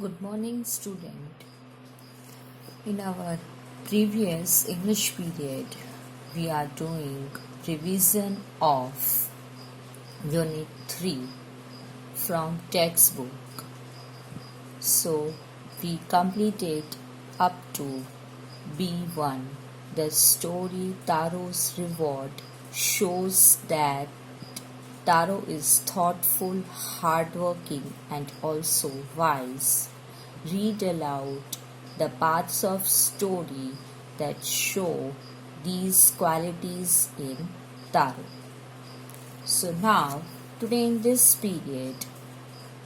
Good morning, student. In our previous English period, we are doing revision of unit 3 from textbook. So, we completed up to B1. The story Taro's Reward shows that Taro is thoughtful, hardworking, and also wise. Read aloud the parts of story that show these qualities in Taro. So now, today in this period,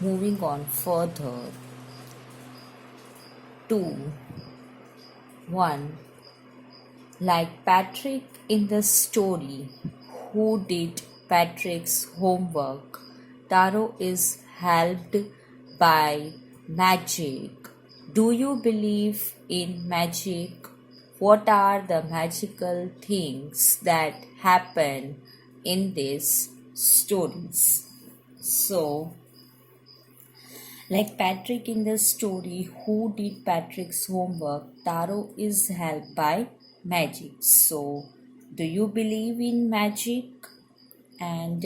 moving on further to 1. Like Patrick in the story, who did Patrick's homework? Taro is helped by magic. Do you believe in magic? What are the magical things that happen in these stories? So, like Patrick in the story, who did Patrick's homework? Taro is helped by magic. So, do you believe in magic? And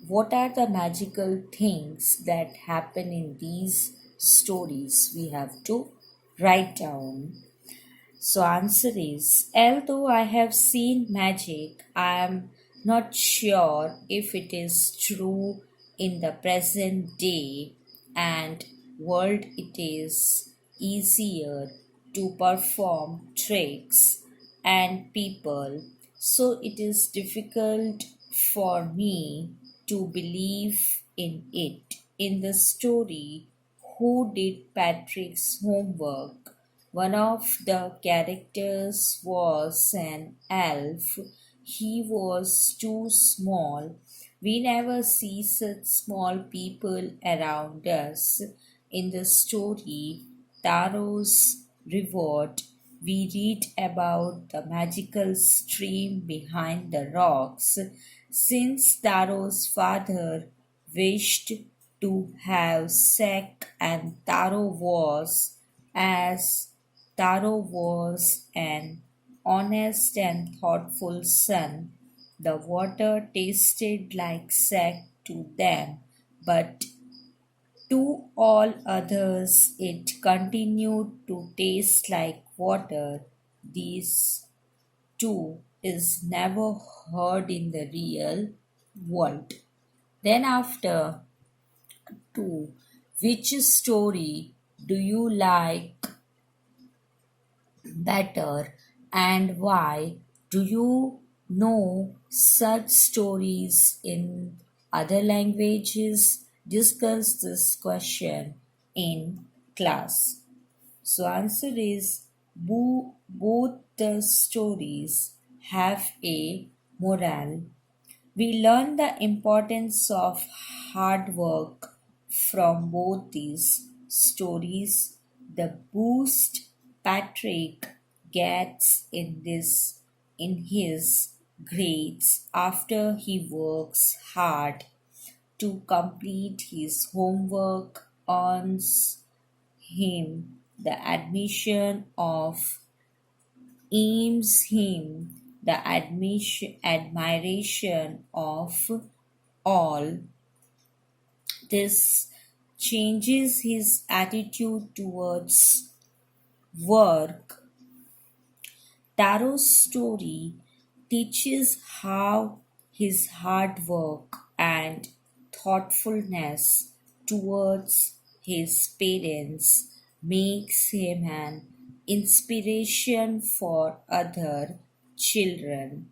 what are the magical things that happen in these stories? We have to write down. So, answer is, although I have seen magic, I am not sure if it is true in the present day and world. It is easier to perform tricks and people, so it is difficult for me to believe in it. In the story, who did Patrick's homework? One of the characters was an elf. He was too small. We never see such small people around us. In the story, Taro's Reward, we read about the magical stream behind the rocks. Since Taro's father wished to have Sek and as Taro was an honest and thoughtful son, the water tasted like sack to them, but to all others it continued to taste like water. These two is never heard in the real world. Then after two, which story do you like better and why? Do you know such stories in other languages? Discuss this question in class. So answer is both the stories have a moral. We learn the importance of hard work from both these stories. The boost Patrick gets in his grades after he works hard to complete his homework earns him the admiration of all. This changes his attitude towards work. Taro's story teaches how his hard work and thoughtfulness towards his parents makes him an inspiration for other children.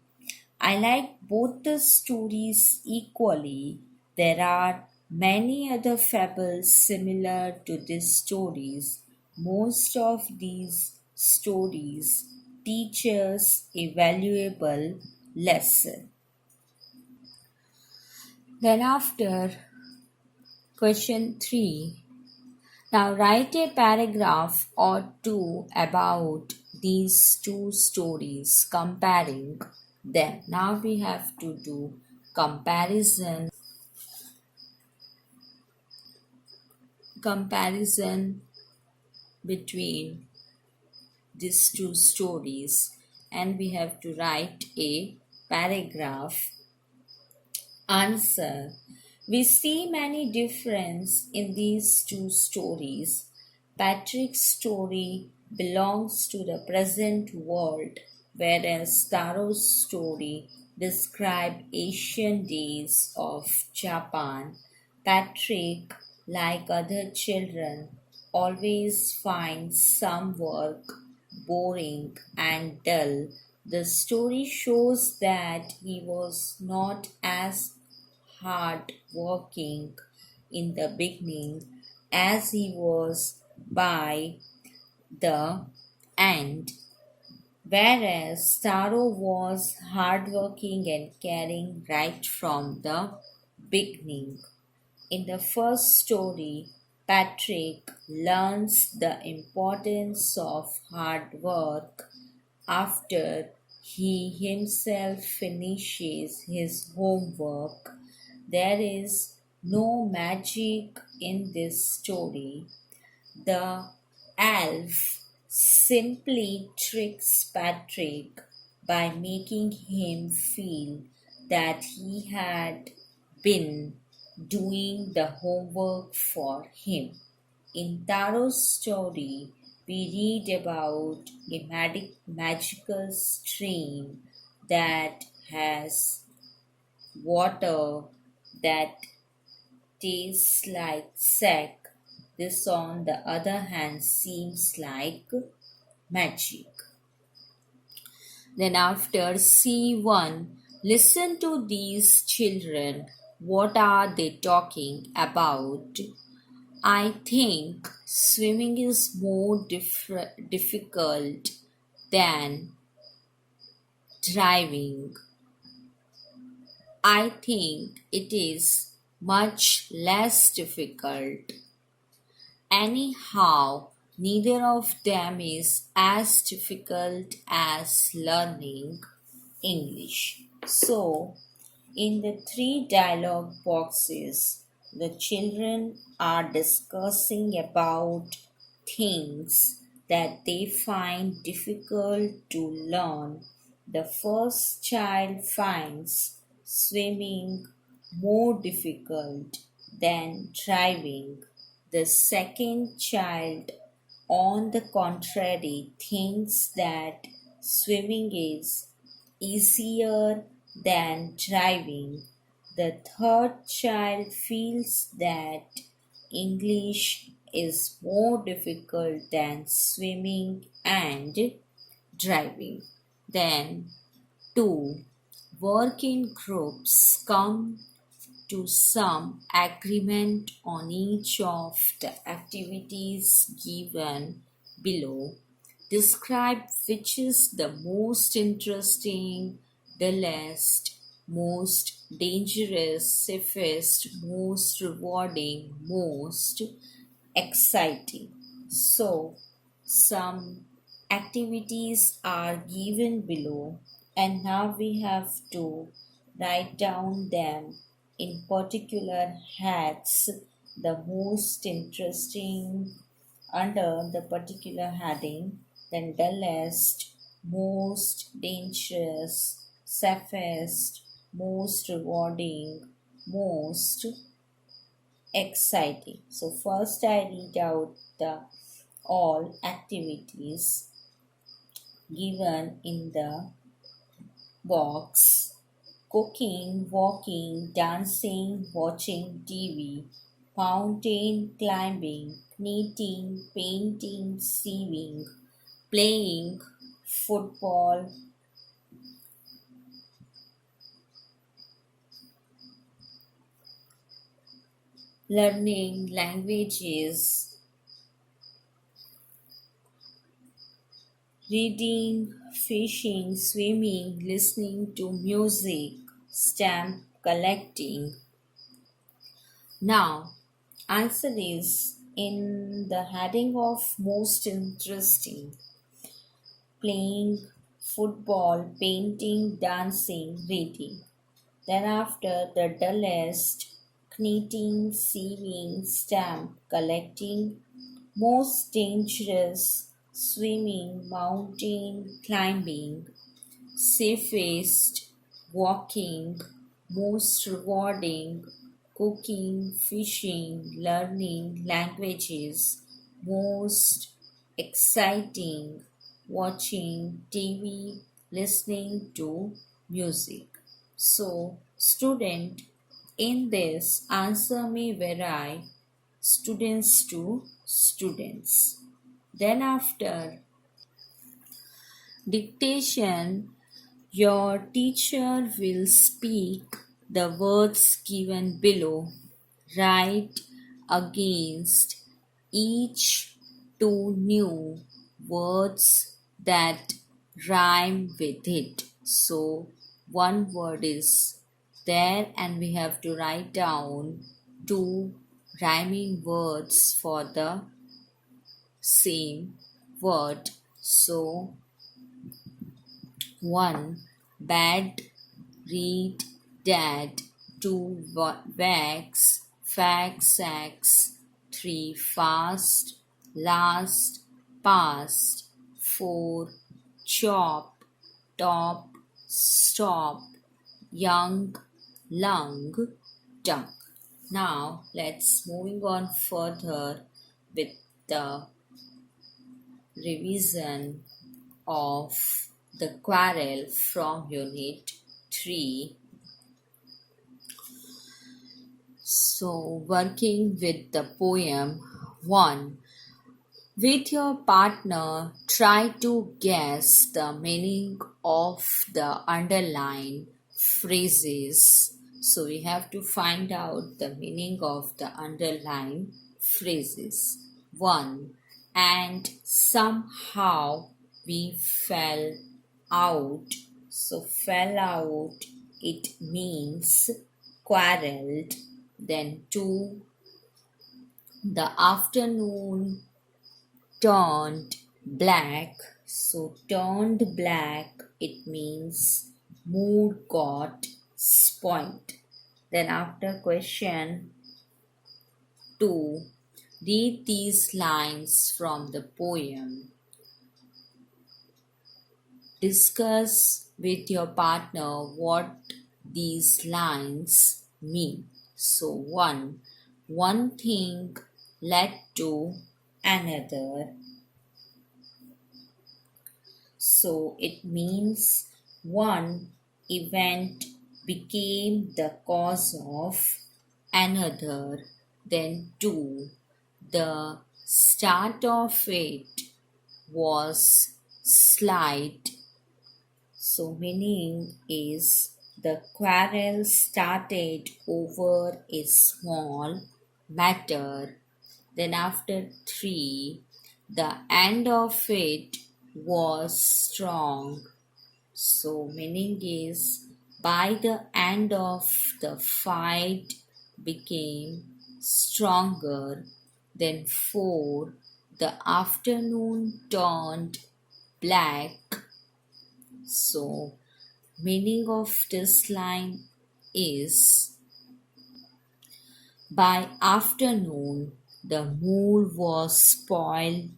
I like both the stories equally. There are many other fables similar to these stories. Most of these stories teach us a valuable lesson. Then, after question 3, now write a paragraph or two about these two stories, comparing them. Now we have to do comparison between these two stories, and we have to write a paragraph answer. We see many difference in these two stories. Patrick's story belongs to the present world, whereas Taro's story describes ancient days of Japan. Patrick, like other children, always finds some work boring and dull. The story shows that he was not as hard working in the beginning as he was by the end, whereas Taro was hardworking and caring right from the beginning. In the first story, Patrick learns the importance of hard work after he himself finishes his homework. There is no magic in this story. The elf simply tricks Patrick by making him feel that he had been doing the homework for him. In Taro's story, we read about a magical stream that has water that tastes like sack. This, on the other hand, seems like magic. Then, after C1, listen to these children. What are they talking about? I think swimming is more difficult than driving. I think it is much less difficult. Anyhow, neither of them is as difficult as learning English. So, in the three dialogue boxes, the children are discussing about things that they find difficult to learn. The first child finds swimming more difficult than driving. The second child, on the contrary, thinks that swimming is easier than driving. The third child feels that English is more difficult than swimming and driving. Then, 2. Work in groups. Come to some agreement on each of the activities given below. Describe which is the most interesting, the least, most dangerous, safest, most rewarding, most exciting. So, some activities are given below, and now we have to write down them in particular heads. The most interesting under the particular heading, then the least, most dangerous, safest, most rewarding, most exciting. So first I read out the all activities given in the box: cooking, walking, dancing, watching TV, mountain climbing, knitting, painting, sewing, playing football, learning languages, reading, fishing, swimming, listening to music, stamp collecting. Now, answer is in the heading of most interesting: playing football, painting, dancing, reading. Thereafter, the dullest: knitting, sewing, stamp collecting, most dangerous, swimming, mountain climbing, safest, walking, most rewarding, cooking, fishing, learning languages, most exciting, watching TV, listening to music. So, student, in this, answer may vary students to students. Then, after dictation, your teacher will speak the words given below. Write against each two new words that rhyme with it. So, one word is there, and we have to write down two rhyming words for the same word. So, one, bad, read, dad. Two, wax, fax, sax. Three, fast, last, past. Four, chop, top, stop. Young, lung, duck. Now let's moving on further with the revision of the quarrel from unit 3. So, working with the poem 1. With your partner, try to guess the meaning of the underlined phrases. So, we have to find out the meaning of the underlined phrases. 1. And somehow we fell out. So, fell out, it means quarreled. Then 2. The afternoon turned black. So, turned black, it means mood got spoiled. Then, after question 2, read these lines from the poem. Discuss with your partner what these lines mean. So, one thing led to another. So, it means one event became the cause of another. Then, 2, the start of it was slight. So, meaning is the quarrel started over a small matter. Then, after 3, the end of it was strong. So, meaning is by the end of the fight became stronger. Then, 4, the afternoon turned black. So, meaning of this line is by afternoon the mood was spoiled.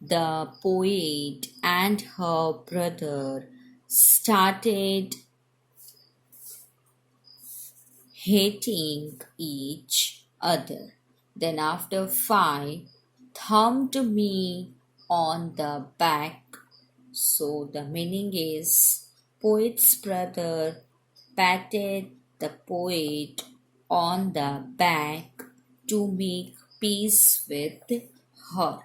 The poet and her brother started hating each other. Then, after 5, thumped me on the back. So, the meaning is poet's brother patted the poet on the back to make peace with her.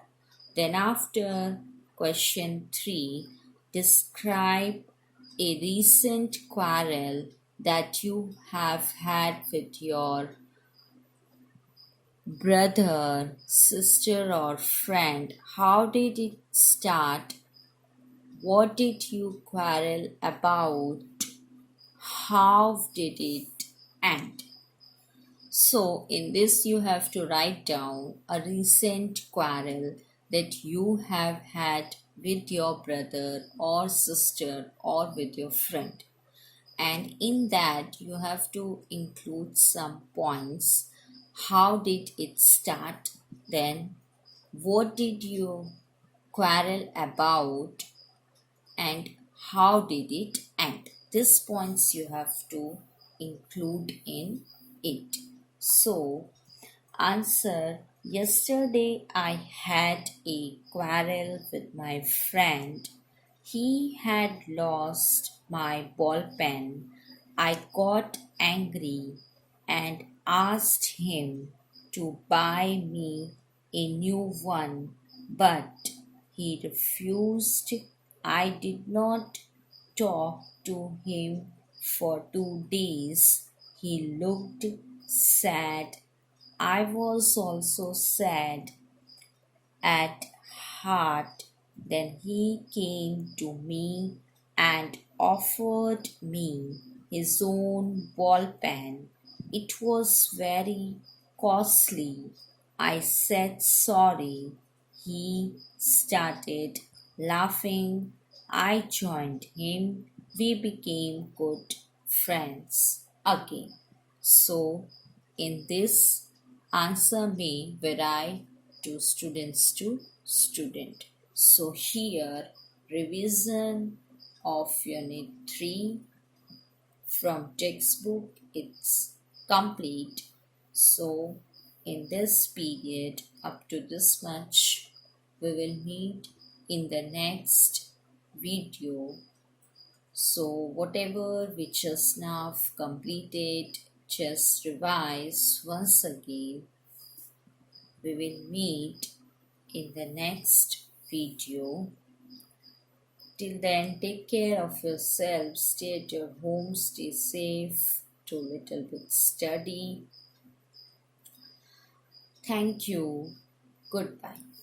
Then, after question 3, describe a recent quarrel that you have had with your brother, sister, or friend. How did it start? What did you quarrel about? How did it end? So, in this, you have to write down a recent quarrel that you have had with your brother or sister or with your friend. And in that, you have to include some points. How did it start? Then, What did you quarrel about and how did it end? These points you have to include in it. So, answer: yesterday I had a quarrel with my friend. He had lost my ball pen. I got angry and asked him to buy me a new one, but he refused. I did not talk to him for 2 days. He looked sad. I was also sad at heart. Then he came to me and offered me his own ball pen. It was very costly. I said sorry. He started laughing. I joined him. We became good friends again. So, in this, answer may vary to students to student. So, here, revision of unit 3 from textbook, it's complete. So, in this period, up to this much, we will meet in the next video. So, whatever we just now completed, just revise once again. We will meet in the next video. Till then, take care of yourself, stay at your home, stay safe, do little bit study. Thank you. Goodbye.